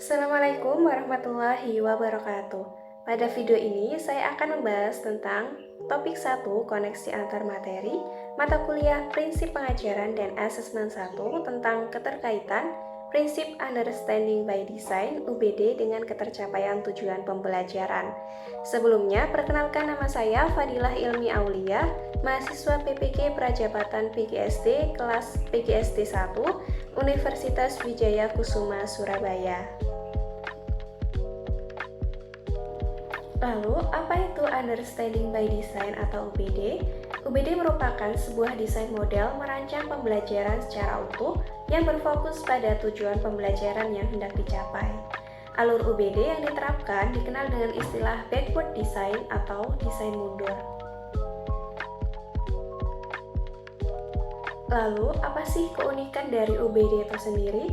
Assalamualaikum warahmatullahi wabarakatuh. Pada video ini saya akan membahas tentang topik 1 koneksi antar materi, mata kuliah prinsip pengajaran dan asesmen 1 tentang keterkaitan prinsip understanding by design UBD dengan ketercapaian tujuan pembelajaran. Sebelumnya, perkenalkan nama saya Fadilah Ilmi Aulia, mahasiswa PPG Prajabatan PGSD kelas PGSD 1 Universitas Wijaya Kusuma Surabaya. Lalu, apa itu Understanding by Design atau UBD? UBD merupakan sebuah desain model merancang pembelajaran secara utuh yang berfokus pada tujuan pembelajaran yang hendak dicapai. Alur UBD yang diterapkan dikenal dengan istilah backward design atau desain mundur. Lalu, apa sih keunikan dari UBD itu sendiri?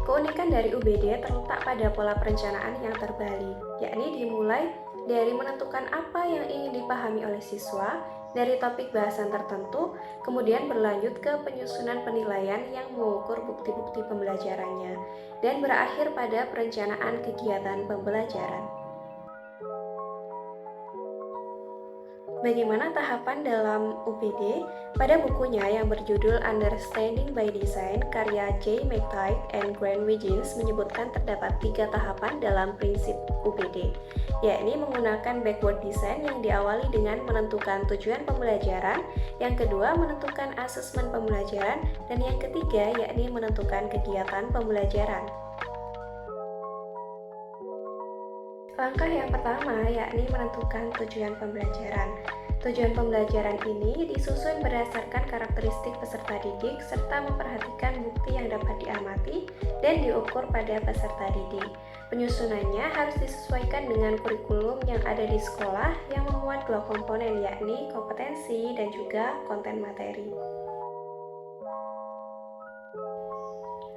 Keunikan dari UBD terletak pada pola perencanaan yang terbalik, yakni dimulai dari menentukan apa yang ingin dipahami oleh siswa dari topik bahasan tertentu, kemudian berlanjut ke penyusunan penilaian yang mengukur bukti-bukti pembelajarannya, dan berakhir pada perencanaan kegiatan pembelajaran. Bagaimana tahapan dalam UBD? Pada bukunya yang berjudul Understanding by Design, karya J. McTighe and Grant Wiggins menyebutkan terdapat 3 tahapan dalam prinsip UBD, yakni menggunakan backward design yang diawali dengan menentukan tujuan pembelajaran, yang kedua menentukan asesmen pembelajaran, dan yang ketiga yakni menentukan kegiatan pembelajaran. Langkah yang pertama yakni menentukan tujuan pembelajaran. Tujuan pembelajaran ini disusun berdasarkan karakteristik peserta didik serta memperhatikan bukti yang dapat diamati dan diukur pada peserta didik. Penyusunannya harus disesuaikan dengan kurikulum yang ada di sekolah yang memuat 2 komponen yakni kompetensi dan juga konten materi.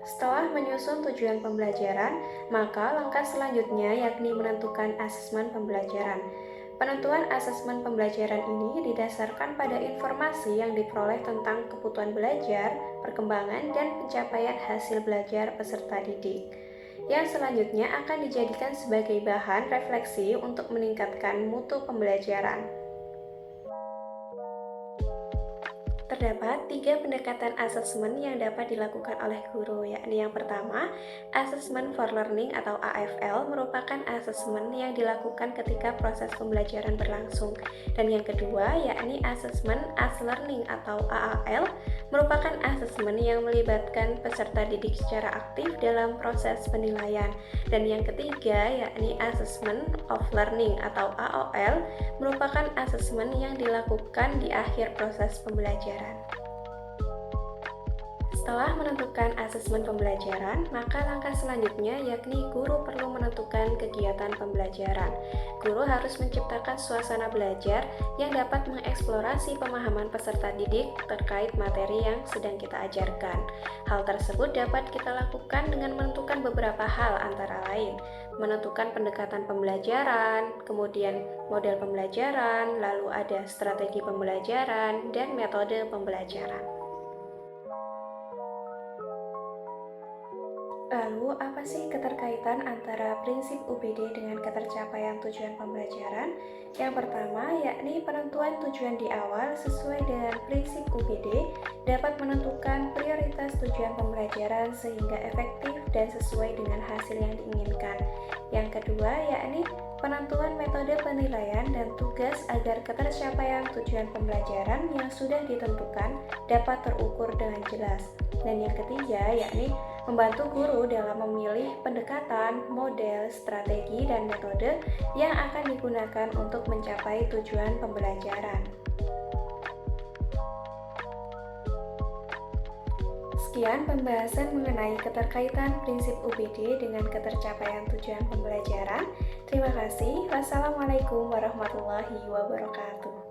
Setelah menyusun tujuan pembelajaran, maka langkah selanjutnya yakni menentukan asesmen pembelajaran. Penentuan asesmen pembelajaran ini didasarkan pada informasi yang diperoleh tentang kebutuhan belajar, perkembangan, dan pencapaian hasil belajar peserta didik, yang selanjutnya akan dijadikan sebagai bahan refleksi untuk meningkatkan mutu pembelajaran. Terdapat 3 pendekatan asesmen yang dapat dilakukan oleh guru, yakni yang pertama, Assessment for Learning atau AFL merupakan asesmen yang dilakukan ketika proses pembelajaran berlangsung, dan yang kedua, yakni Assessment as Learning atau AAL merupakan asesmen yang melibatkan peserta didik secara aktif dalam proses penilaian, dan yang ketiga, yakni Assessment of Learning atau AOL merupakan asesmen yang dilakukan di akhir proses pembelajaran. Setelah menentukan asesmen pembelajaran, maka langkah selanjutnya yakni guru perlu menentukan kegiatan pembelajaran. Guru harus menciptakan suasana belajar yang dapat mengeksplorasi pemahaman peserta didik terkait materi yang sedang kita ajarkan. Hal tersebut dapat kita lakukan dengan menentukan beberapa hal antara lain, menentukan pendekatan pembelajaran, kemudian model pembelajaran, lalu ada strategi pembelajaran, dan metode pembelajaran. Lalu, apa sih keterkaitan antara prinsip UBD dengan ketercapaian tujuan pembelajaran? Yang pertama, yakni penentuan tujuan di awal sesuai dengan prinsip UBD dapat menentukan prioritas tujuan pembelajaran sehingga efektif dan sesuai dengan hasil yang diinginkan. Yang kedua, yakni penentuan metode penilaian dan tugas agar ketercapaian tujuan pembelajaran yang sudah ditentukan dapat terukur dengan jelas. Dan yang ketiga, yakni membantu guru dalam memilih pendekatan, model, strategi, dan metode yang akan digunakan untuk mencapai tujuan pembelajaran. Sekian pembahasan mengenai keterkaitan prinsip UBD dengan ketercapaian tujuan pembelajaran. Terima kasih. Wassalamualaikum warahmatullahi wabarakatuh.